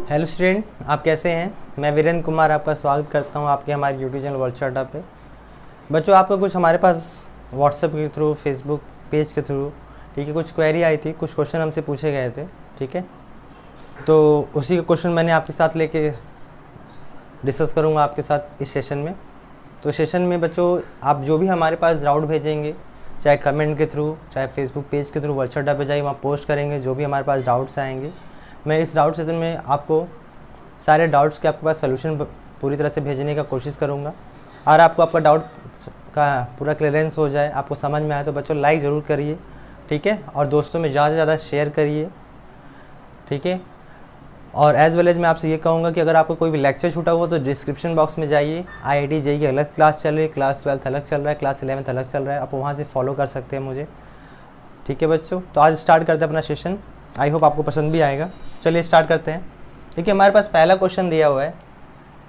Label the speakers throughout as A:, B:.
A: Hello student, आप कैसे हैं। मैं वीरेंद्र कुमार आपका स्वागत करता हूं आपके हमारे यूट्यूब चैनल वर्ल्ड स्टार्टअप पे। बच्चों, आपका कुछ हमारे पास व्हाट्सएप के थ्रू, फेसबुक पेज के थ्रू, ठीक है, कुछ क्वेरी आई थी, कुछ क्वेश्चन हमसे पूछे गए थे, ठीक है। तो उसी के क्वेश्चन मैंने आपके साथ लेके डिस्कस करूँगा आपके साथ इस सेशन में। तो सेशन में बच्चों, आप जो भी हमारे पास डाउट भेजेंगे, चाहे कमेंट के थ्रू, चाहे फेसबुक पेज के थ्रू, वर्ल्ड स्टार्टअप पे जाइए, वहाँ पोस्ट करेंगे। जो भी हमारे पास डाउट्स आएंगे, मैं इस डाउट सेशन में आपको सारे डाउट्स के आपके पास सोल्यूशन पूरी तरह से भेजने का कोशिश करूँगा। और आपका डाउट का पूरा क्लियरेंस हो जाए, आपको समझ में आए, तो बच्चों लाइक ज़रूर करिए, ठीक है। और दोस्तों में ज़्यादा से ज़्यादा शेयर करिए, ठीक है। और एज वेल एज मैं आपसे ये कहूँगा कि अगर आपको कोई भी लेक्चर छूटा हुआ तो डिस्क्रिप्शन बॉक्स में जाइए। IIT JEE की अलग क्लास चल रही है, क्लास 12th अलग चल रहा है, क्लास 11th अलग चल रहा है, आप वहाँ से फॉलो कर सकते हैं मुझे, ठीक है बच्चों। तो आज स्टार्ट करते हैं अपना सेशन। आई होप आपको पसंद भी आएगा। चलिए स्टार्ट करते हैं। ठीक है, हमारे पास पहला क्वेश्चन दिया हुआ है,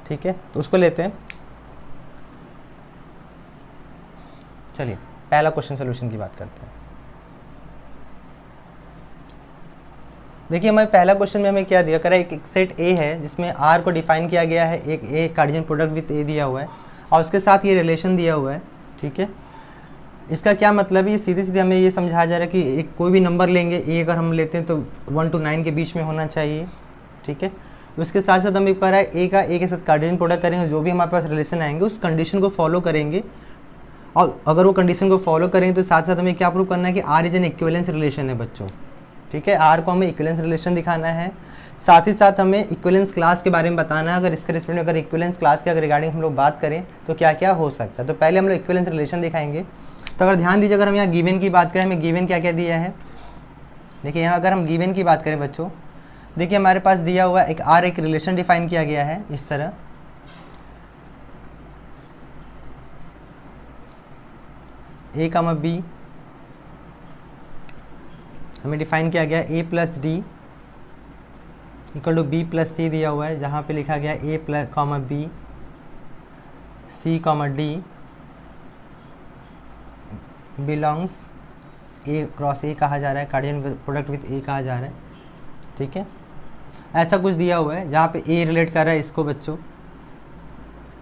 A: ठीक है, तो उसको लेते हैं। चलिए पहला क्वेश्चन सोल्यूशन की बात करते हैं। देखिए, हमारे पहला क्वेश्चन में हमें क्या दिया करा, एक सेट ए है जिसमें आर को डिफाइन किया गया है, एक ए कार्डियन प्रोडक्ट विथ ए दिया हुआ है और उसके साथ ये रिलेशन दिया हुआ है, ठीक है। इसका क्या मतलब है, ये सीधे सीधे हमें ये समझाया जा रहा है कि एक कोई भी नंबर लेंगे, ए अगर हम लेते हैं तो 1 to 9 के बीच में होना चाहिए, ठीक है। उसके साथ साथ हमें कह रहा है ए के साथ कार्डियन प्रोडक्ट करेंगे, जो भी हमारे पास रिलेशन आएंगे उस कंडीशन को फॉलो करेंगे। और अगर वो कंडीशन को फॉलो करेंगे तो साथ साथ हमें क्या प्रूव करना है कि R is an equivalence relation है बच्चों, ठीक है। आर को हमें इक्विवेलेंस रिलेशन दिखाना है। साथ ही साथ हमें इक्विवेलेंस क्लास के बारे में बताना है। अगर इसके रिस्पेक्ट में अगर इक्विवेलेंस क्लास के अगर रिगार्डिंग हम लोग बात करें तो क्या क्या हो सकता है। तो पहले हम लोग इक्विवेलेंस रिलेशन दिखाएंगे। तो अगर ध्यान दीजिए, अगर हम यहाँ गिवन की बात करें, हमें गिवन क्या क्या दिया है। देखिए यहाँ अगर हम गिवन की बात करें बच्चों, देखिए हमारे पास दिया हुआ एक आर, एक रिलेशन डिफाइन किया गया है इस तरह। ए कामा बी हमें डिफाइन किया गया a plus d equal to B plus c दिया हुआ है, जहाँ पे लिखा गया a plus comma b c comma d belongs A cross A कहा जा रहा है, कार्डियन प्रोडक्ट विथ ए कहा जा रहा है, ठीक है। ऐसा कुछ दिया हुआ है जहाँ पे ए रिलेट कर रहा है इसको बच्चों।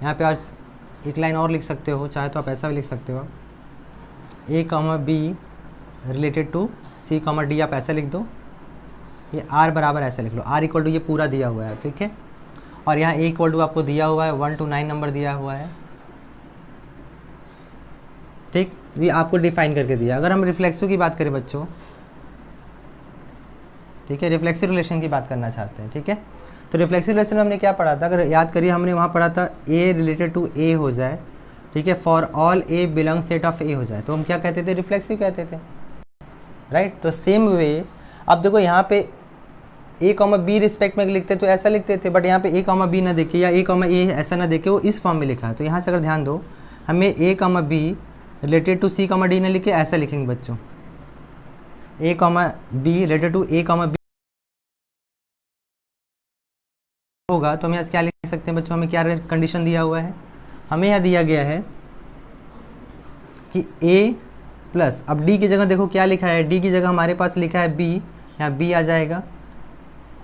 A: यहाँ पे आप एक लाइन और लिख सकते हो, चाहे तो आप ऐसा भी लिख सकते हो, a comma b related to c comma d, आप ऐसा लिख दो। ये आर बराबर ऐसा लिख लो, आर इक्वल टू ये पूरा दिया हुआ है, ठीक है। और यहाँ ए इक्वल टू आपको दिया हुआ है 1 to 9 नंबर दिया हुआ है, ठीक। ये आपको डिफाइन करके दिया। अगर हम रिफ्लेक्सिव की बात करें बच्चों, ठीक है, रिफ्लेक्सिव रिलेशन की बात करना चाहते हैं, ठीक है। तो रिफ्लेक्सिव रिलेशन में हमने क्या पढ़ा था, अगर याद करिए हमने वहाँ पढ़ा था ए रिलेटेड टू ए हो जाए, ठीक है, for all a belong set of A हो जाए, तो हम क्या कहते थे, रिफ्लेक्सिव कहते थे, राइट। तो सेम वे अब देखो यहाँ पे ए कॉमा बी रिस्पेक्ट में लिखते तो ऐसा लिखते थे, बट यहाँ पे ए कॉमा बी ना देखे या ए कॉमा ए ऐसा ना देखे, वो इस फॉर्म में लिखा है। तो यहाँ से अगर ध्यान दो, हमें a comma b related to c comma d ना लिखे, ऐसा लिखेंगे बच्चों, a comma b related to a comma b होगा। तो हम यहाँ क्या लिख सकते हैं बच्चों, हमें क्या कंडीशन दिया हुआ है, हमें यहाँ दिया गया है कि ए प्लस, अब डी की जगह देखो क्या लिखा है, डी की जगह हमारे पास लिखा है बी, यहाँ बी आ जाएगा।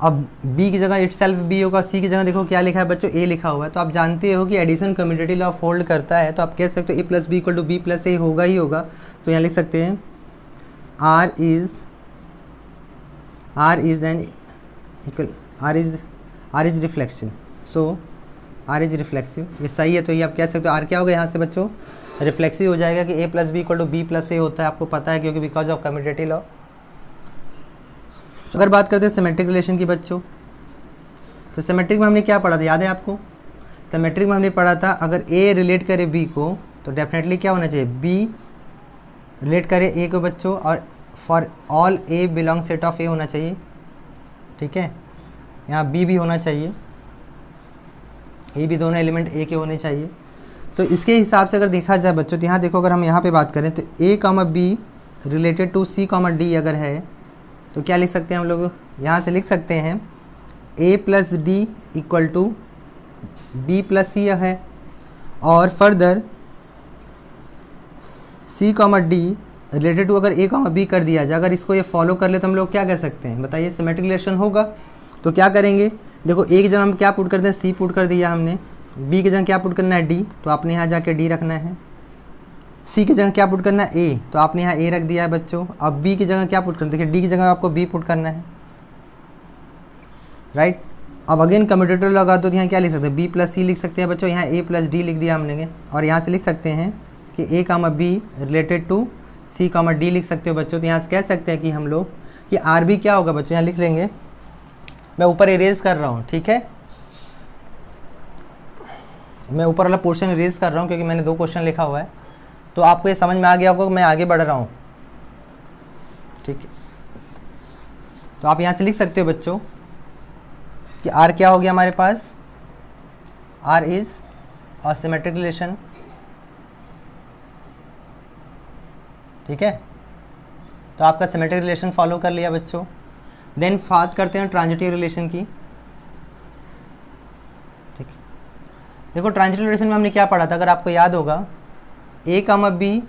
A: अब बी की जगह इटसेल्फ बी होगा, सी की जगह देखो क्या लिखा है बच्चों, ए लिखा हुआ है। तो आप जानते हो कि एडिशन कम्यूटेटिव लॉ होल्ड करता है, तो आप कह सकते हो a plus b equal to B plus a होगा ही होगा। तो यहाँ लिख सकते हैं R is an equal R is reflexive. So R is reflexive, ये सही है। तो ये आप कह सकते हो आर क्या होगा यहाँ से बच्चों, रिफ्लेक्सिव हो जाएगा कि a plus b equal to B plus a होता है, आपको पता है, क्योंकि बिकॉज ऑफ कम्यूटेटिव लॉ। अगर बात करते हैं सिमेट्रिक रिलेशन की बच्चों, तो सिमेट्रिक में हमने क्या पढ़ा था, याद है आपको। सिमेट्रिक में हमने पढ़ा था अगर ए रिलेट करे बी को तो डेफिनेटली क्या होना चाहिए, बी रिलेट करे ए को बच्चों, और for all a belong set of A होना चाहिए, ठीक है। यहाँ बी भी होना चाहिए, ए भी, दोनों एलिमेंट ए के होने चाहिए। तो इसके हिसाब से अगर देखा जाए बच्चों, तो यहाँ देखो अगर हम यहाँ पे बात करें तो a comma b related to c comma d अगर है तो क्या लिख सकते हैं हम लोग, यहाँ से लिख सकते हैं a plus d equal to B plus c है। और further c comma D related to अगर ए कामा बी कर दिया जाए, अगर इसको ये फॉलो कर ले तो हम लोग क्या कर सकते हैं बताइए, सिमेट्रिक रिलेशन होगा। तो क्या करेंगे, देखो ए की जगह हम क्या पुट करते हैं, सी पुट कर दिया हमने। बी की जगह क्या पुट करना है, डी, तो आपने यहाँ जाके डी रखना है। सी की जगह क्या पुट करना है, ए, तो आपने यहाँ ए रख दिया है बच्चों। अब बी की जगह क्या पुट करना है, देखिए डी की जगह आपको बी पुट करना है, राइट। अब अगेन कम्यूटेटर लगा तो यहाँ क्या लिख सकते हैं, बी प्लस सी लिख सकते हैं बच्चों। यहाँ ए प्लस डी लिख दिया हमने, और यहाँ से लिख सकते हैं कि a comma b related to c comma d लिख सकते हो बच्चों। तो यहाँ से कह सकते हैं कि हम लोग कि आर बी क्या होगा बच्चों, यहाँ लिख लेंगे। मैं ऊपर इरेज कर रहा हूँ, ठीक है, मैं ऊपर वाला पोर्शन इरेज कर रहा हूँ क्योंकि मैंने 2 क्वेश्चन लिखा हुआ है। तो आपको ये समझ में आ गया होगा कि मैं आगे बढ़ रहा हूँ, ठीक है। तो आप यहाँ से लिख सकते हो बच्चों कि आर क्या हो गया हमारे पास, R is a symmetric relation, ठीक है। तो आपका सिमेट्रिक रिलेशन फॉलो कर लिया बच्चों। देन बात करते हैं ट्रांजिटिव रिलेशन की, ठीक है। देखो ट्रांजिटिव रिलेशन में हमने क्या पढ़ा था, अगर आपको याद होगा, ए कामा बी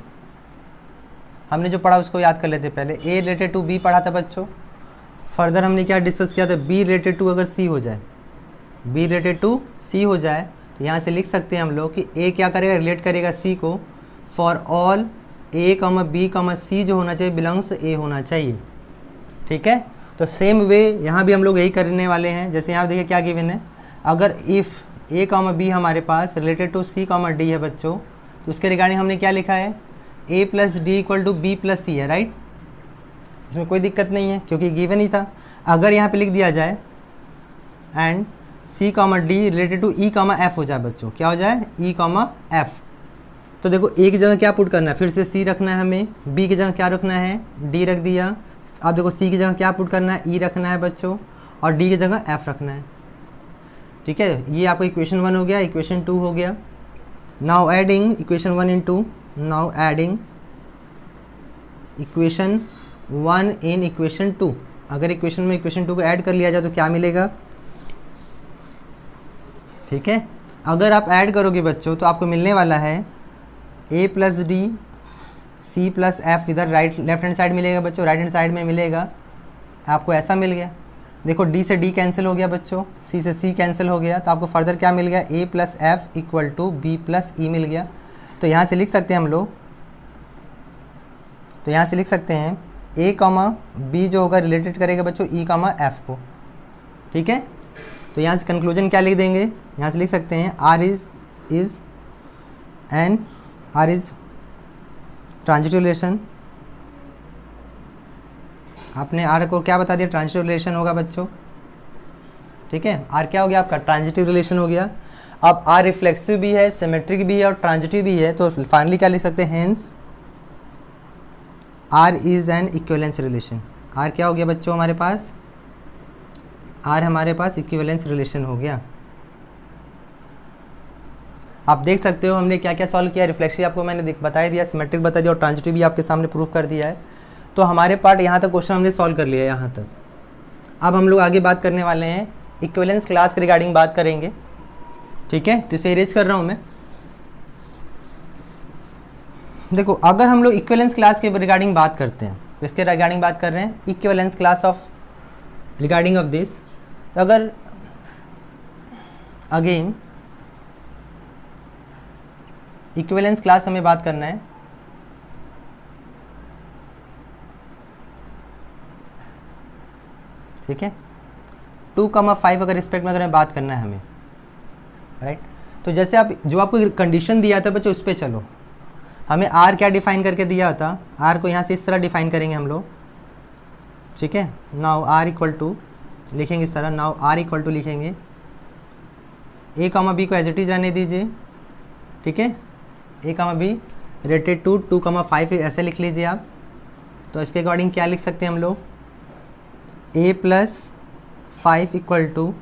A: हमने जो पढ़ा उसको याद कर लेते पहले। ए रिलेटेड टू बी पढ़ा था बच्चों। फर्दर हमने क्या डिस्कस किया था, बी रिलेटेड टू अगर सी हो जाए, बी रिलेटेड टू सी हो जाए, तो यहाँ से लिख सकते हैं हम लोग कि ए क्या करेगा, रिलेट करेगा सी को। For all A comma B comma C जो होना चाहिए बिलोंग्स ए होना चाहिए, ठीक है। तो सेम वे यहाँ भी हम लोग यही करने वाले हैं। जैसे यहाँ देखिए क्या गिवन है, अगर इफ़ ए कामा बी हमारे पास related to c comma d है बच्चों, तो उसके रिगार्डिंग हमने क्या लिखा है, a plus d equal to B plus c है, राइट। इसमें कोई दिक्कत नहीं है क्योंकि गिवन ही था। अगर यहाँ पे लिख दिया जाए and C comma D related to E comma F हो जाए बच्चों, क्या हो जाए, ई कामा एफ, तो देखो ए की जगह क्या पुट करना है, फिर से सी रखना है हमें, बी की जगह क्या रखना है, डी रख दिया। अब देखो सी की जगह क्या पुट करना है, ई रखना है बच्चों, और डी की जगह एफ रखना है, ठीक है। ये आपका इक्वेशन 1 हो गया, इक्वेशन 2 हो गया। Now adding equation 1 in 2, now adding equation 1 in equation 2। अगर इक्वेशन में इक्वेशन 2 को ऐड कर लिया जाए तो क्या मिलेगा, ठीक है। अगर आप ऐड करोगे बच्चों तो आपको मिलने वाला है a plus d c plus f, इधर राइट लेफ्ट हैंड साइड मिलेगा बच्चों, राइट हैंड साइड में मिलेगा आपको ऐसा मिल गया। देखो डी से डी कैंसिल हो गया बच्चों, सी से सी कैंसिल हो गया, तो आपको फर्दर क्या मिल गया, a plus f equal to B plus e मिल गया। तो यहाँ से लिख सकते हैं हम लोग, तो यहाँ से लिख सकते हैं ए कामा बी जो होगा रिलेटेड करेगा बच्चों ई कामा एफ को, ठीक है। तो यहाँ से कंक्लूजन क्या लिख देंगे, यहाँ से लिख सकते हैं आर इज ट्रांजिटिव रिलेशन। आपने आर को क्या बता दिया, ट्रांजिटिव रिलेशन होगा बच्चों, ठीक है। आर क्या हो गया आपका, ट्रांजिटिव रिलेशन हो गया। अब आर रिफ्लेक्सिव भी है, सिमेट्रिक भी है और ट्रांजिटिव भी है, तो फाइनली क्या लिख सकते हैं, hence R is an equivalence relation. R क्या हो गया बच्चों हमारे पास, आर हमारे पास इक्विवेलेंस रिलेशन हो गया। आप देख सकते हो हमने क्या क्या सॉल्व किया, रिफ्लेक्सिव आपको मैंने बता दिया, सिमेट्रिक बता दिया और ट्रांजिटिव भी आपके सामने प्रूफ कर दिया है। तो हमारे पार्ट यहाँ तक क्वेश्चन हमने सॉल्व कर लिया है यहाँ तक। अब हम लोग आगे बात करने वाले हैं इक्विवेलेंस क्लास के रिगार्डिंग बात करेंगे, ठीक है। तो इसे इरेज कर रहा हूँ मैं। देखो अगर हम लोग इक्विवेलेंस क्लास के रिगार्डिंग बात करते हैं, तो इसके रिगार्डिंग बात कर रहे हैं equivalence class of regarding of this. अगर अगेन इक्विवेलेंस क्लास हमें बात करना है, ठीक है। 2,5 अगर रिस्पेक्ट में अगर हमें बात करना है हमें, राइट। तो जैसे आप जो आपको कंडीशन दिया था बच्चों उस पर चलो, हमें आर क्या डिफाइन करके दिया था, आर को यहाँ से इस तरह डिफाइन करेंगे हम लोग, ठीक है। नाउ आर इक्वल टू लिखेंगे इस तरह, नाउ आर इक्वल टू लिखेंगे ए कामा बी को एज इट इज रहने दीजिए, ठीक है। ए कामा बी रिलेटेड टू 2,5 ऐसे लिख लीजिए आप। तो इसके अकॉर्डिंग क्या लिख सकते हैं हम लोग, A plus 5 equal to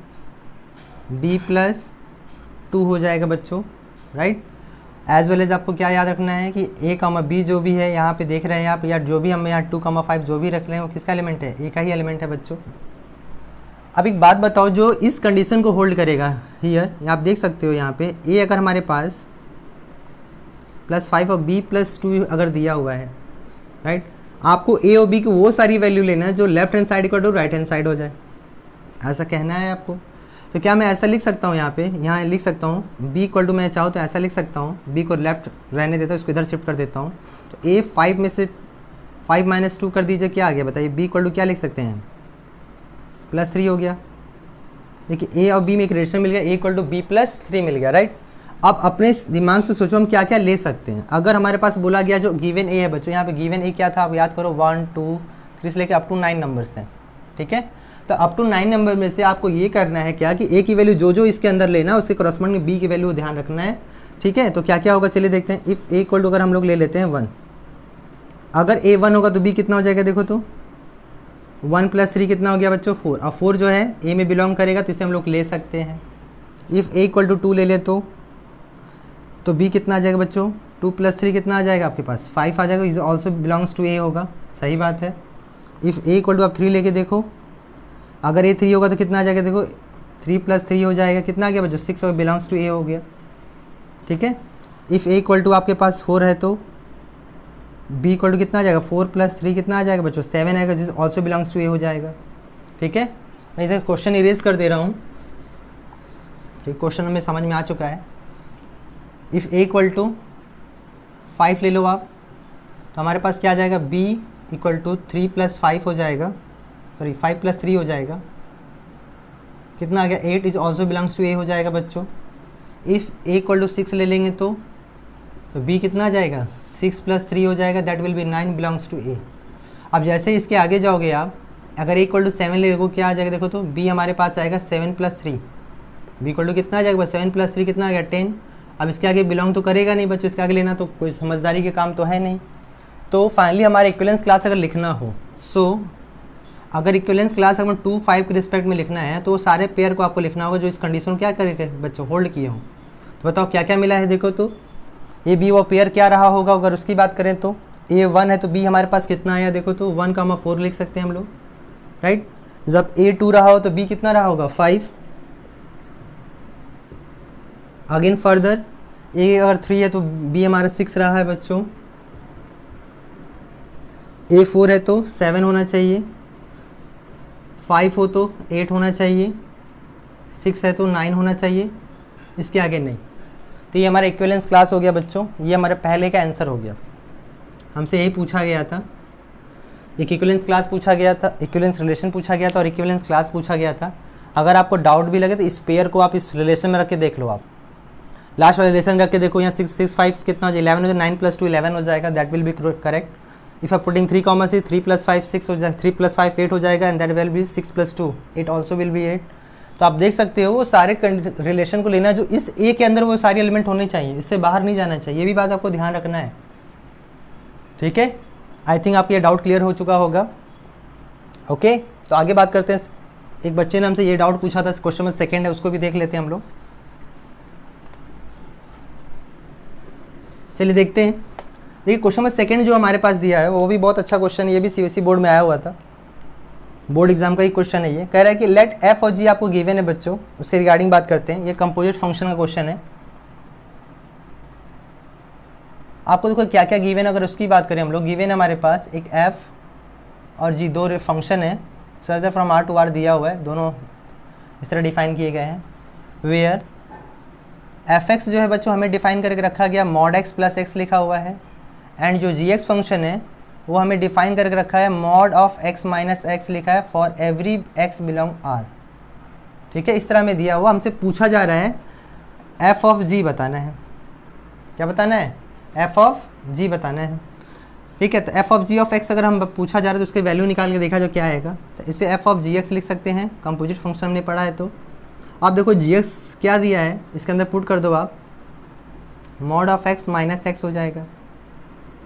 A: B plus 2 हो जाएगा बच्चों, राइट। एज वेल एज आपको क्या याद रखना है कि ए कामा बी जो भी है यहाँ पे देख रहे हैं आप, या जो भी हम यहाँ 2,5 जो भी रख रहे हैं वो किसका एलिमेंट है, ए का ही एलिमेंट है बच्चों। अब एक बात बताओ, जो इस कंडीशन को होल्ड करेगा हियर, आप देख सकते हो यहाँ पे ए अगर हमारे पास +5 और बी +2 अगर दिया हुआ है, राइट। आपको ए और बी की वो सारी वैल्यू लेना है जो left hand side equal to right hand side हो जाए, ऐसा कहना है आपको। तो क्या मैं ऐसा लिख सकता हूँ यहाँ पे, यहाँ लिख सकता हूँ b इक्वल टू, मैं चाहूँ तो ऐसा लिख सकता हूँ, b को लेफ्ट रहने देता हूँ, इसको इधर शिफ्ट कर देता हूँ। तो a 5 में से 5 माइनस 2 कर दीजिए, क्या आ गया बताइए, b इक्वल टू क्या लिख सकते हैं, +3 हो गया। देखिए a और b में एक रिलेशन मिल गया, a equal to b plus 3 मिल गया, राइट। अब अपने दिमाग से सोचो हम क्या क्या ले सकते हैं। अगर हमारे पास बोला गया जो गिवन a है बच्चों, यहाँ पे गिवन a क्या था आप याद करो, 1 2 3 से लेकर अप टू 9 नंबर्स हैं, ठीक है। तो अप टू 9 नंबर में से आपको ये करना है क्या कि a की वैल्यू जो जो इसके अंदर लेना है उसके करस्पॉन्डिंग b की वैल्यू ध्यान रखना है, ठीक है। तो क्या क्या होगा चलिए देखते हैं। इफ़ a इक्वल टू अगर हम लोग ले लेते हैं 1, अगर a 1 होगा तो b कितना हो जाएगा, देखो तो 1 + 3 कितना हो गया बच्चों 4। अब 4 जो है a में बिलोंग करेगा तो इसे हम लोग ले सकते हैं। इफ़ a इक्वल टू 2 ले ले तो b कितना आ जाएगा बच्चों, 2 + 3 कितना आ जाएगा आपके पास 5 आ जाएगा, is also belongs to a होगा, सही बात है। इफ़ a इक्वल टू आप 3 लेके देखो, अगर a 3 होगा तो कितना आ जाएगा, देखो 3 + 3 हो जाएगा, कितना आ गया बच्चों 6 और बिलोंग्स टू a हो गया, ठीक है। इफ़ a इक्वल टू आपके पास 4 है तो b इक्वल टू कितना आ जाएगा, 4 + 3 कितना आ जाएगा बच्चों 7 आएगा, जिस ऑल्सो बिलोंग्स टू a हो जाएगा, ठीक है। मैं इसे क्वेश्चन इरेज कर दे रहा हूँ, ठीक, क्वेश्चन हमें समझ में आ चुका है। इफ़ a इक्वल टू 5 ले लो आप, तो हमारे पास क्या आ जाएगा, b इक्वल टू 3 + 5 हो जाएगा, सॉरी 5 + 3 हो जाएगा, कितना आ गया 8, is also belongs to a हो जाएगा बच्चों। इफ़ a इक्वल टू 6 ले लेंगे तो b कितना आ जाएगा, 6 + 3 हो जाएगा, that will be 9 belongs to a। अब जैसे इसके आगे जाओगे आप, अगर a इक्वल टू 7 ले देखो क्या आ जाएगा, देखो तो b हमारे पास आएगा 7 + 3, b इक्वल टू कितना आ जाएगा, 7 + 3 कितना आ गया 10। अब इसके आगे बिलोंग तो करेगा नहीं बच्चों, इसके आगे लेना तो कोई समझदारी के काम तो है नहीं। तो फाइनली हमारे इक्विवेलेंस क्लास अगर लिखना हो, अगर इक्विवेलेंस क्लास अगर 2 5 के रिस्पेक्ट में लिखना है तो सारे पेयर को आपको लिखना होगा जो इस कंडीशन क्या करेगा बच्चों, होल्ड किए हो। तो बताओ क्या क्या मिला है, देखो तो ए बी वो पेयर क्या रहा होगा। अगर उसकी बात करें तो ए 1 है तो बी हमारे पास कितना आया, देखो तो 1, 4 लिख सकते हैं हम लोग, राइट। जब ए 2 रहा हो तो बी कितना रहा होगा 5। अगेन फर्दर ए अगर 3 है तो बी हमारा 6 रहा है बच्चों। ए 4 है तो 7 होना चाहिए, 5 हो तो 8 होना चाहिए, 6 है तो 9 होना चाहिए, इसके आगे नहीं। तो ये हमारा इक्विवेलेंस क्लास हो गया बच्चों, ये हमारे पहले का आंसर हो गया। हमसे यही पूछा गया था, एक इक्विवेलेंस क्लास पूछा गया था, इक्विवेलेंस रिलेशन पूछा गया था और इक्विवेलेंस क्लास पूछा गया था। अगर आपको डाउट भी लगे तो इस पेयर को आप इस रिलेशन में रख के देख लो, आप लास्ट वाले रिलेशन रख के देखो, यहाँ 6 6 5 कितना हो जाएगा 11 हो जाएगा, 9 + 2 11 हो जाएगा, that will B correct. If आप पुटिंग 3, 6 3 + 5 6 हो जाएगा, 3 + 5 8 हो जाएगा, and that will B 6 + 2 8 also will be 8। तो आप देख सकते हो वो सारे रिलेशन को लेना है जो इस ए के अंदर वो सारे एलिमेंट होने चाहिए, इससे बाहर नहीं जाना चाहिए, ये भी बात आपको ध्यान रखना है, ठीक है। आई थिंक आपको ये डाउट क्लियर हो चुका होगा। ओके, तो आगे बात करते हैं। एक बच्चे ने हमसे ये डाउट पूछा था, क्वेश्चन नंबर 2 है, उसको भी देख लेते हैं हम लोग। चलिए देखते हैं। देखिए क्वेश्चन नंबर 2 जो हमारे पास दिया है वो भी बहुत अच्छा क्वेश्चन है, ये भी सीबीएसई बोर्ड में आया हुआ था, बोर्ड एग्जाम का ही क्वेश्चन है। ये कह रहा है कि लेट एफ और जी आपको गिवन है बच्चों, उसके रिगार्डिंग बात करते हैं। ये कंपोजिट फंक्शन का क्वेश्चन है। आपको देखो क्या क्या गिवन है, अगर उसकी बात करें हम लोग, गिवन है हमारे पास एक एफ और जी, 2 फंक्शन है, सर्जर फ्रॉम आर टू आर दिया हुआ है, दोनों इस तरह डिफाइन किए गए हैं। वेयर एफ एक्स जो है बच्चों हमें डिफाइन करके रखा गया mod x + x लिखा हुआ है, एंड जो जी एक्स फंक्शन है वो हमें डिफाइन करके रखा है mod of x - x लिखा है for every x belong r, ठीक है। इस तरह में दिया हुआ, हमसे पूछा जा रहा है f of g बताना है। क्या बताना है, f of g बताना है, ठीक है। तो f of g of x अगर हम पूछा जा रहा है तो उसकी वैल्यू निकाल के देखा जो क्या आएगा, तो इसे f of gx लिख सकते हैं, कंपोजिट फंक्शन हमने पढ़ा है। तो आप देखो gx क्या दिया है, इसके अंदर पुट कर दो आप, mod of x - x हो जाएगा,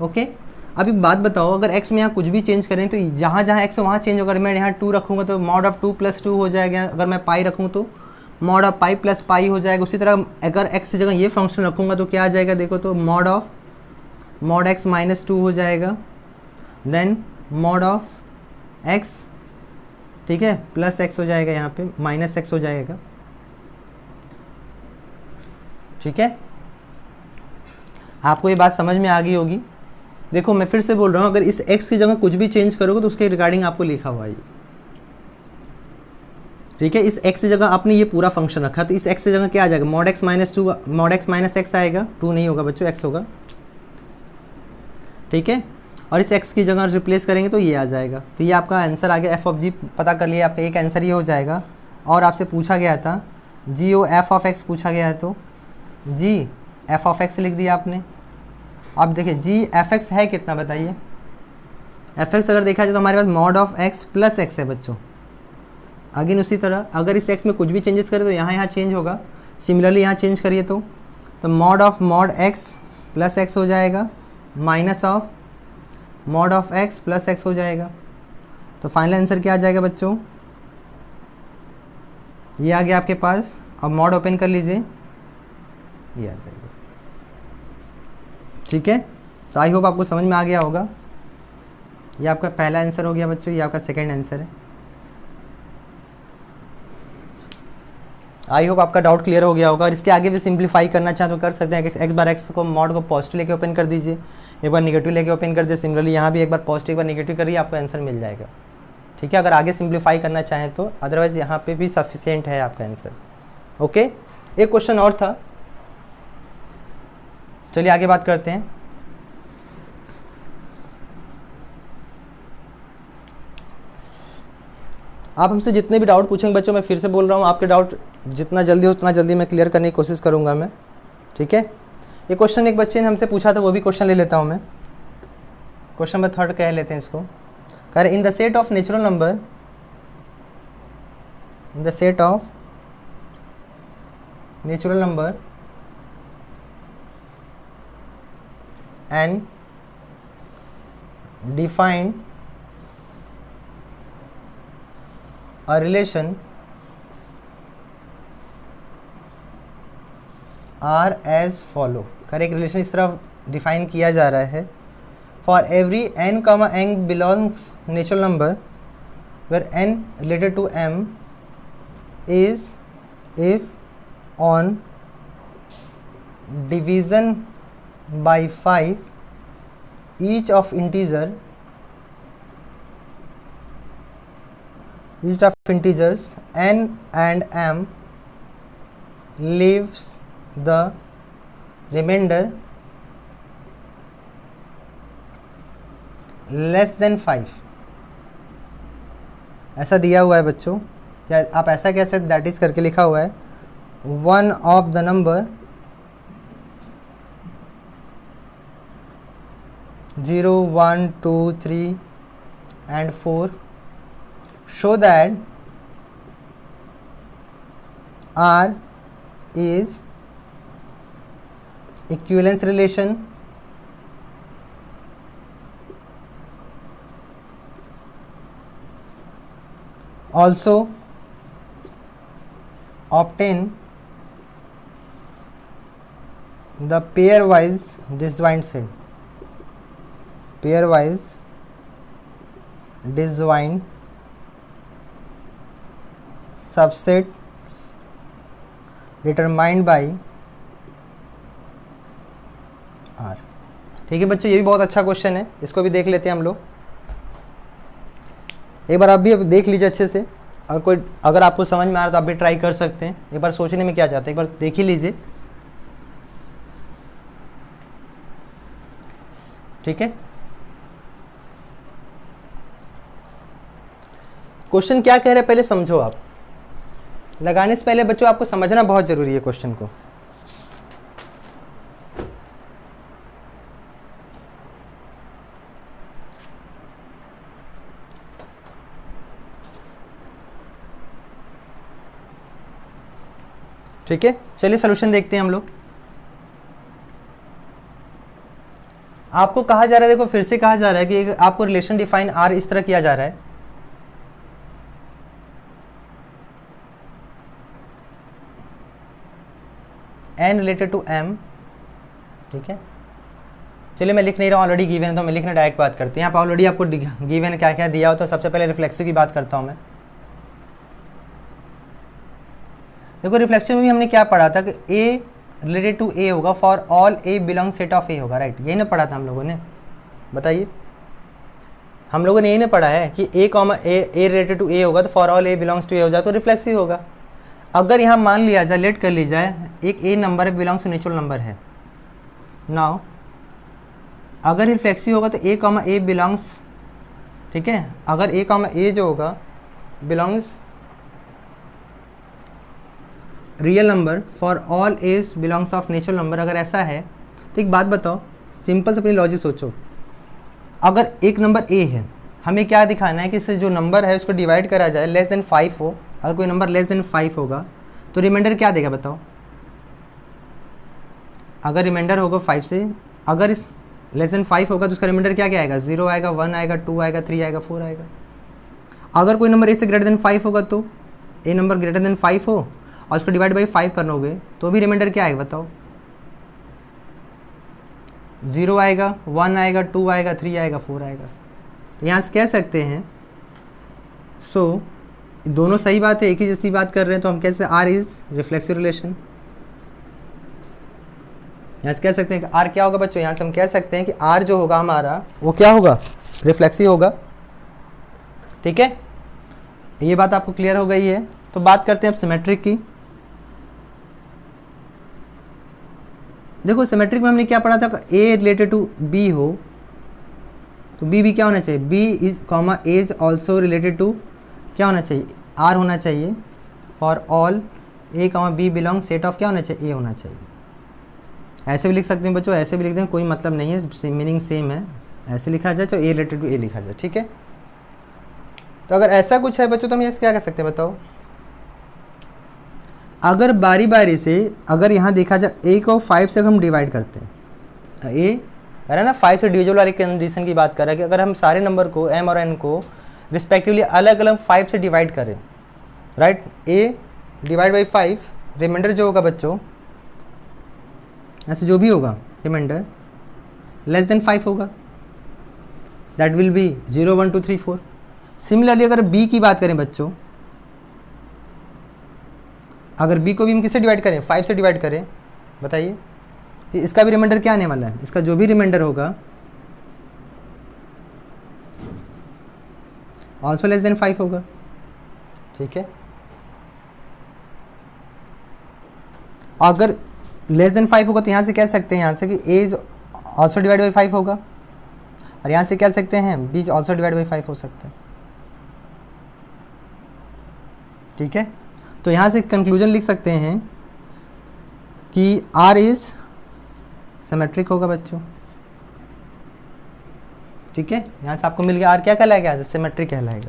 A: ओके। अब एक बात बताओ, अगर x में यहाँ कुछ भी चेंज करें तो जहाँ जहाँ x वहाँ चेंज होगा। अगर मैं यहाँ 2 रखूँगा तो mod of 2 + 2 हो जाएगा, अगर मैं पाई रखूँ तो mod of पाई + पाई हो जाएगा। उसी तरह अगर x की जगह ये फंक्शन रखूँगा तो क्या आ जाएगा, देखो तो mod x - 2 हो जाएगा, देन mod of x, ठीक है, प्लस x हो जाएगा, यहाँ पे -x हो जाएगा, ठीक है। आपको ये बात समझ में आ गई होगी। देखो मैं फिर से बोल रहा हूँ, अगर इस x की जगह कुछ भी चेंज करोगे तो उसके रिगार्डिंग आपको लिखा हुआ है, ठीक है, इस x की जगह आपने ये पूरा फंक्शन रखा, तो इस x की जगह क्या आ जाएगा, mod x minus 2, mod x minus x आएगा, 2 नहीं होगा बच्चों, x होगा। ठीक है, और इस x की जगह रिप्लेस करेंगे तो ये आ जाएगा। तो ये आपका आंसर आ गया, एफ ऑफ जी पता कर लिया आपका, एक आंसर ये हो जाएगा। और आपसे पूछा गया था जी ओ एफ ऑफ एक्स पूछा गया है, तो जी एफ ऑफ एक्स लिख दिया आपने। अब देखिए जी एफ एक्स है कितना बताइए, एफ एक्स अगर देखा जाए तो हमारे पास mod of x plus x है बच्चों। अगेन उसी तरह अगर इस एक्स में कुछ भी चेंजेस करें तो यहाँ चेंज होगा, सिमिलरली यहाँ चेंज करिए तो mod of mod x plus x हो जाएगा, minus of mod of x plus x हो जाएगा। तो फाइनल आंसर क्या आ जाएगा बच्चों, ये आ गया आपके पास। अब मॉड ओपन कर लीजिए, ये आ जाएगा। ठीक है, तो आई होप आपको समझ में आ गया होगा। ये आपका पहला आंसर हो गया बच्चों, ये आपका सेकंड आंसर है। आई होप आपका डाउट क्लियर हो गया होगा। और इसके आगे भी सिंप्लीफाई करना चाहें तो कर सकते हैं। एक्स बार एक्स को मॉड को पॉजिटिव लेके ओपन कर दीजिए, एक बार नेगेटिव लेके ओपन कर दीजिए। सिमिलरली यहाँ भी एक बार पॉजिटिव एक बार नेगेटिव करिए, आपको आंसर मिल जाएगा। ठीक है, अगर आगे सिंप्लीफाई करना चाहें तो, अदरवाइज यहाँ पे भी सफिशिएंट है आपका आंसर। ओके, एक क्वेश्चन और था, चलिए आगे बात करते हैं। आप हमसे जितने भी डाउट पूछेंगे बच्चों, मैं फिर से बोल रहा हूँ, आपके डाउट जितना जल्दी हो उतना जल्दी मैं क्लियर करने की कोशिश करूँगा मैं। ठीक है, ये क्वेश्चन एक बच्चे ने हमसे पूछा था, वो भी क्वेश्चन ले लेता हूँ मैं। क्वेश्चन नंबर 3 कह लेते हैं इसको। कह रहे in the set of natural number, in the set of natural number and defined a relation are as follow। एक रिलेशन इस तरह डिफाइन किया जा रहा है, for every n comma n belongs natural number where n related to m is if on division by 5 each of integers n and m leaves the remainder less than 5। ऐसा दिया हुआ है बच्चों, या आप ऐसा कह सकते, दैट इज करके लिखा हुआ है, one of the number 0 1 2 3 and 4 show that R is equivalence relation also obtain the pairwise disjoint set, pairwise disjoint subset determined by R. ठीक है बच्चों, ये भी बहुत अच्छा क्वेश्चन है, इसको भी देख लेते हैं हम लोग। एक बार आप भी देख लीजिए अच्छे से, और कोई अगर आपको समझ में आ रहा तो आप भी ट्राई कर सकते हैं। एक बार सोचने में क्या जाता है, एक बार देख ही लीजिए। ठीक है, क्वेश्चन क्या कह रहे हैं पहले समझो। आप लगाने से पहले बच्चों आपको समझना बहुत जरूरी है क्वेश्चन को। ठीक है, चलिए सॉल्यूशन देखते हैं हम लोग। आपको कहा जा रहा है, देखो फिर से कहा जा रहा है कि आपको रिलेशन डिफाइन आर इस तरह किया जा रहा है, n रिलेटेड टू m। ठीक है, चलिए मैं लिख नहीं रहा हूँ, ऑलरेडी गिवन है तो मैं लिखना डायरेक्ट बात करते हैं। यहाँ पर ऑलरेडी आपको गिवन क्या क्या दिया हो, तो सबसे पहले रिफ्लेक्सिव की बात करता हूँ मैं। देखो रिफ्लेक्सिव में भी हमने क्या पढ़ा था कि a रिलेटेड टू a होगा for all a belong set of a होगा, राइट? यही ना पढ़ा था हम लोगों ने, बताइए। हम लोगों ने यही ना पढ़ा है कि a comma a related to a होगा तो for all a belongs to a हो जाए तो रिफ्लेक्सिव होगा। अगर यहाँ मान लिया जाए, लेट कर ली जाए, एक ए नंबर है बिलोंग्स टू नेचुरल नंबर है, नाउ अगर रिफ्लेक्सिव होगा तो ए कॉमा ए बिलोंग्स, ठीक है, अगर ए कॉमा ए जो होगा belongs real number for all as belongs of natural number, अगर ऐसा है तो एक बात बताओ, सिंपल से अपनी लॉजिक सोचो, अगर एक नंबर ए है, हमें क्या दिखाना है कि इससे जो नंबर है उसको डिवाइड करा जाए, लेस देन 5 हो, अगर कोई नंबर लेस देन 5 होगा तो रिमाइंडर क्या देगा बताओ? अगर रिमाइंडर होगा 5 से, अगर इस लेस देन 5 होगा तो उसका रिमाइंडर क्या क्या आएगा? 0 आएगा, 1 आएगा, 2 आएगा, 3 आएगा, 4 आएगा। अगर कोई नंबर ए से ग्रेटर देन 5 होगा तो ए नंबर ग्रेटर देन 5 हो और उसको डिवाइड बाई 5 करनोगे तो भी रिमाइंडर क्या आएगा बताओ? 0 आएगा, 1 आएगा, 2 आएगा, 3 आएगा, 4 आएगा। तो यहाँ से कह सकते हैं, सो दोनों सही बात है, एक ही जैसी बात कर रहे हैं, तो हम कैसे आर इज रिफ्लेक्सिव रिलेशन। यहाँ से कह सकते हैं कि आर क्या होगा बच्चों? यहाँ से हम कह सकते हैं कि आर जो होगा हमारा वो क्या होगा? रिफ्लेक्सिव होगा। ठीक है, ये बात आपको क्लियर हो गई है। तो बात करते हैं अब सिमेट्रिक की। देखो सिमेट्रिक में हमने क्या पढ़ा था? ए रिलेटेड टू बी हो तो बी भी क्या होना चाहिए? B is comma A is also related to क्या होना चाहिए? आर होना चाहिए। For all A comma B belong set of क्या होना चाहिए? ए होना चाहिए। ऐसे भी लिख सकते हैं बच्चों, ऐसे भी लिख दें, कोई मतलब नहीं है, मीनिंग सेम है। ऐसे लिखा जाए तो ए रिलेटेड टू ए लिखा जाए। ठीक है, तो अगर ऐसा कुछ है बच्चों तो हम ये क्या कर सकते हैं बताओ? अगर बारी बारी से, अगर यहाँ देखा जाए ए को 5 से हम डिवाइड करते हैं, ए है ना 5 से डिविजिबल वाली कंडीशन की बात कर रहा है कि अगर हम सारे नंबर को m और n को रिस्पेक्टिवली अलग अलग 5 से डिवाइड करें, right, A divide by 5, remainder जो होगा बच्चों ऐसे जो भी होगा रिमाइंडर लेस देन 5 होगा, दैट विल बी 0 1 2 3 4। सिमिलरली अगर b की बात करें बच्चों, अगर b को भी हम किससे डिवाइड करें? 5 से डिवाइड करें, बताइए, तो इसका भी रिमाइंडर क्या आने वाला है? इसका जो भी रिमाइंडर होगा ऑल्सो लेस देन 5 होगा। ठीक है, अगर लेस देन 5 होगा तो यहाँ से कह सकते हैं, यहाँ से कि a is also divide by 5 होगा, और यहाँ से कह सकते हैं b is also divide by 5 हो सकता है। ठीक है, तो यहाँ से कंक्लूजन लिख सकते हैं कि R इज सिमेट्रिक होगा बच्चों। ठीक है, यहाँ से आपको मिल गया R क्या कहलाएगा? सिमेट्रिक कहलाएगा।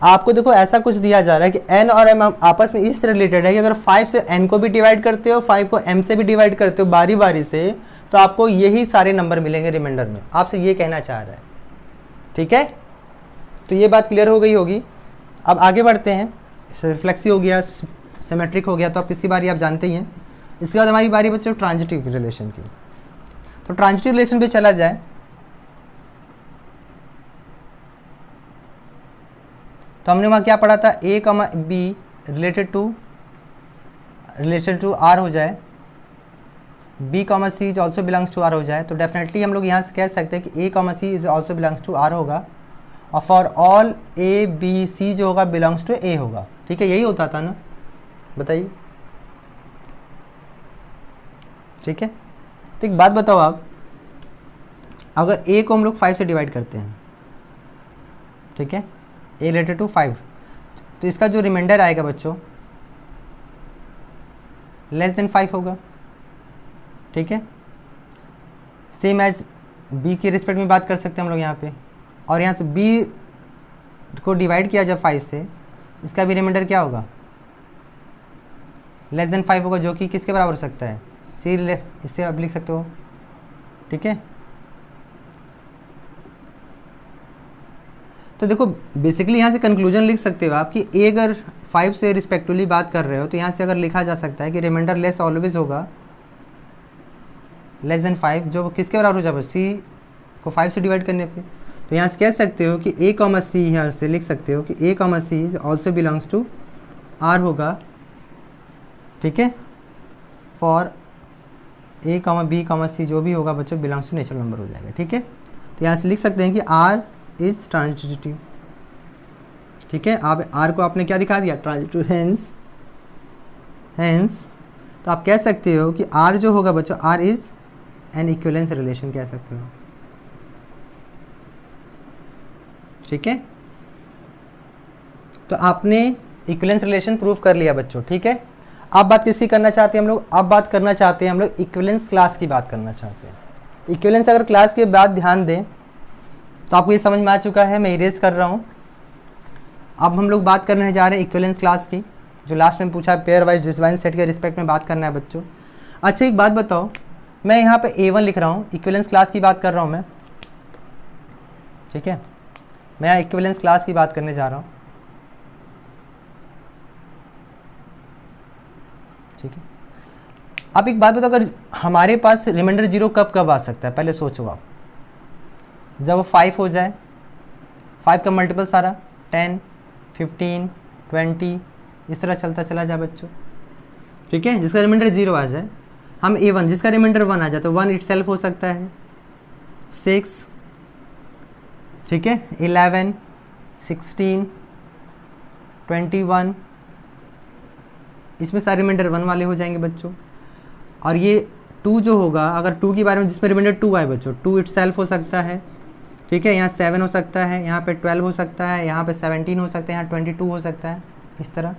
A: आपको देखो ऐसा कुछ दिया जा रहा है कि n और m आपस में इस तरह रिलेटेड है कि अगर 5 से n को भी डिवाइड करते हो, 5 को m से भी डिवाइड करते हो बारी बारी से, तो आपको यही सारे नंबर मिलेंगे रिमाइंडर में। आपसे ये कहना चाह रहा है। ठीक है, तो ये बात क्लियर हो गई होगी। अब आगे बढ़ते हैं। रिफ्लेक्सिव हो गया, सिमेट्रिक हो गया, तो अब किसकी बारी आप जानते ही हैं। इसके बाद हमारी बारी बच्चों ट्रांजिटिव रिलेशन की। तो ट्रांजिटिव रिलेशन पे चला जाए तो हमने वहाँ क्या पढ़ा था? a कमा बी रिलेटेड टू आर हो जाए, b comma C is also belongs to R हो जाए, तो डेफिनेटली हम लोग यहाँ से कह सकते हैं कि a comma C is also belongs to R होगा, और for all a b c जो होगा बिलोंग्स टू a होगा। ठीक है, यही होता था ना, बताइए। ठीक है, तो एक बात बताओ आप, अगर a को हम लोग 5 से डिवाइड करते हैं, ठीक है, a रिलेटेड टू 5, तो इसका जो रिमाइंडर आएगा बच्चों लेस देन 5 होगा। ठीक है, सेम एज b के रिस्पेक्ट में बात कर सकते हैं हम लोग यहाँ पे, और यहाँ से b को डिवाइड किया जब 5 से, इसका भी रिमाइंडर क्या होगा? लेस देन 5 होगा, जो कि किसके बराबर हो सकता है? सी, इससे आप लिख सकते हो। ठीक है, तो देखो बेसिकली यहाँ से कंक्लूजन लिख सकते हो आप कि a अगर 5 से रिस्पेक्टिवली बात कर रहे हो तो यहाँ से अगर लिखा जा सकता है कि रिमाइंडर लेस ऑलवेज होगा लेस देन 5, जो किसके बराबर हो जाएगा? c को 5 से डिवाइड करने पे। तो यहाँ से कह सकते हो कि a कॉमा सी, यहाँ से लिख सकते हो कि a comma C is also belongs to r होगा। ठीक है, for a comma b comma c जो भी होगा बच्चों बिलोंग्स टू नेचुरल नंबर हो जाएगा। ठीक है, तो यहाँ से लिख सकते हैं कि r इज ट्रांजिटिव। ठीक है, आप आर को आपने क्या दिखा दिया, ट्रांजिटिव, हेंस तो आप कह सकते हो कि आर जो होगा बच्चों, R is an equivalence relation कह सकते हो। ठीक है, तो आपने इक्विवेलेंस रिलेशन प्रूव कर लिया बच्चों। ठीक है, अब बात किसकी करना चाहते हैं हम लोग, अब बात करना चाहते हैं हम लोग इक्विवेलेंस क्लास की बात करना चाहते हैं। इक्विवेलेंस अगर क्लास के बाद ध्यान दें तो आपको ये समझ में आ चुका है, मैं इरेज कर रहा हूँ। अब हम लोग बात करने जा रहे हैं इक्विवेलेंस क्लास की, जो लास्ट में पूछा है पेयर वाइज डिसजॉइंट सेट के रिस्पेक्ट में बात करना है बच्चों। अच्छा एक बात बताओ, मैं यहाँ पे A1 लिख रहा हूँ, इक्विवेलेंस क्लास की बात कर रहा हूँ मैं। ठीक है, मैं यहाँ इक्विवेलेंस क्लास की बात करने जा रहा हूँ। ठीक है, अब एक बात बताओ, अगर हमारे पास रिमाइंडर 0 कब कब आ सकता है, पहले सोचो आप। जब वो 5 हो जाए, 5 का मल्टीपल सारा 10, 15, 20 इस तरह चलता चला जाए बच्चों। ठीक है, जिसका रिमाइंडर 0 आ जाए, हम A1 जिसका रिमाइंडर 1 आ जाए तो 1 इटसेल्फ हो सकता है, 6, ठीक है, 11, 16, 21 इसमें सारे रिमाइंडर 1 वाले हो जाएंगे बच्चों। और ये 2 जो होगा, अगर 2 के बारे में जिसमें रिमाइंडर 2 आए बच्चों, 2 इटसेल्फ हो सकता है। ठीक है, यहाँ 7 हो सकता है, यहाँ पे 12 हो सकता है, यहाँ पे 17 हो सकता है, यहाँ 22 हो सकता है, इस तरह।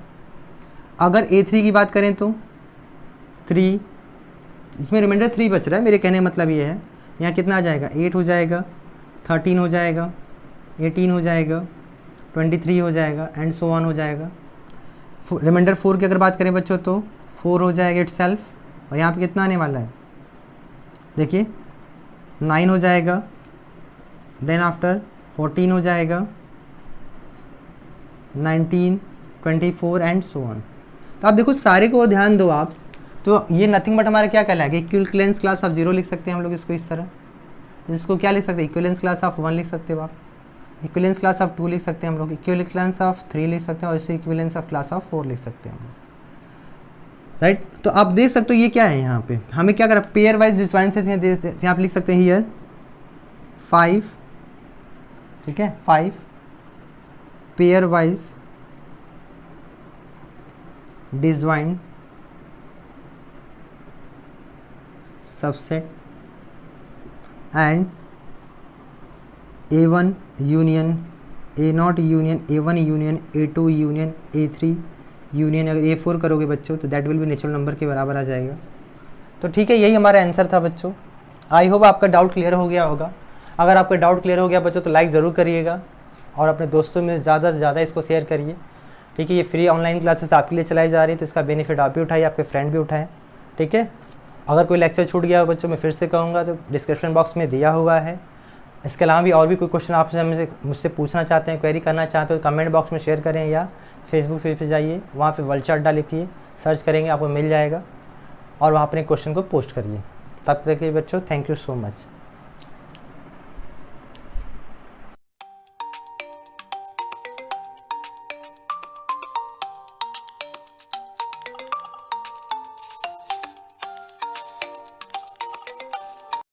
A: अगर A3 की बात करें तो 3, इसमें रिमाइंडर 3 बच रहा है, मेरे कहने का मतलब ये है, यहाँ कितना आ जाएगा, 8 हो जाएगा, 13 हो जाएगा, 18 हो जाएगा, 23 हो जाएगा एंड सो ऑन हो जाएगा। रिमाइंडर 4 की अगर बात करें बच्चों तो 4 हो जाएगा इटसेल्फ, और यहाँ पे कितना आने वाला है, देखिए 9 हो जाएगा, देन आफ्टर 14 हो जाएगा, 19, 24 एंड सो ऑन। तो आप देखो सारे को ध्यान दो आप, तो ये नथिंग बट हमारा क्या कहलाएगा, इक्विवेलेंस क्लास ऑफ 0 लिख सकते हैं हम लोग इसको इस तरह। इसको क्या लिख सकते हैं, इक्विवेलेंस क्लास ऑफ 1 लिख सकते हो आप, इक्विवेलेंस क्लास ऑफ 2 लिख सकते हैं हम लोग, इक्विवेलेंस क्लास ऑफ 3 लिख सकते हैं, और इसे इक्विवेलेंस ऑफ क्लास ऑफ 4 लिख सकते हैं हम लोग। राइट, तो आप देख सकते हो ये क्या है, यहाँ पे हमें क्या करा, पेयर वाइज डिसजॉइंट से यहाँ पे लिख सकते हैं हियर 5, ठीक है, 5 pair wise disjoint subset and A1 union A0 union A1 union A2 union A3 union, अगर A4 करोगे बच्चों तो that will B natural number के बराबर आ जाएगा। तो ठीक है, यही हमारा आंसर था बच्चों। आई होप आपका डाउट क्लियर हो गया होगा। अगर आपका डाउट क्लियर हो गया बच्चों तो लाइक ज़रूर करिएगा और अपने दोस्तों में ज़्यादा से ज़्यादा इसको शेयर करिए। ठीक है, ये फ्री ऑनलाइन क्लासेस आपके लिए चलाई जा रही है, तो इसका बेनिफिट आप भी उठाइए, आपके फ्रेंड भी उठाएं। ठीक है, अगर कोई लेक्चर छूट गया हो बच्चों, मैं फिर से कहूँगा तो डिस्क्रिप्शन बॉक्स में दिया हुआ है। इसके अलावा भी और भी कोई क्वेश्चन आप मुझसे पूछना चाहते हैं, क्वेरी करना चाहते हो, कमेंट बॉक्स में शेयर करें या फेसबुक पेज पे जाइए, वहाँ पे वर्ल्ड चार्ट लिखिए, सर्च करेंगे आपको मिल जाएगा, और वहाँ अपने क्वेश्चन को पोस्ट करिए। तब तक के बच्चों, थैंक यू सो मच।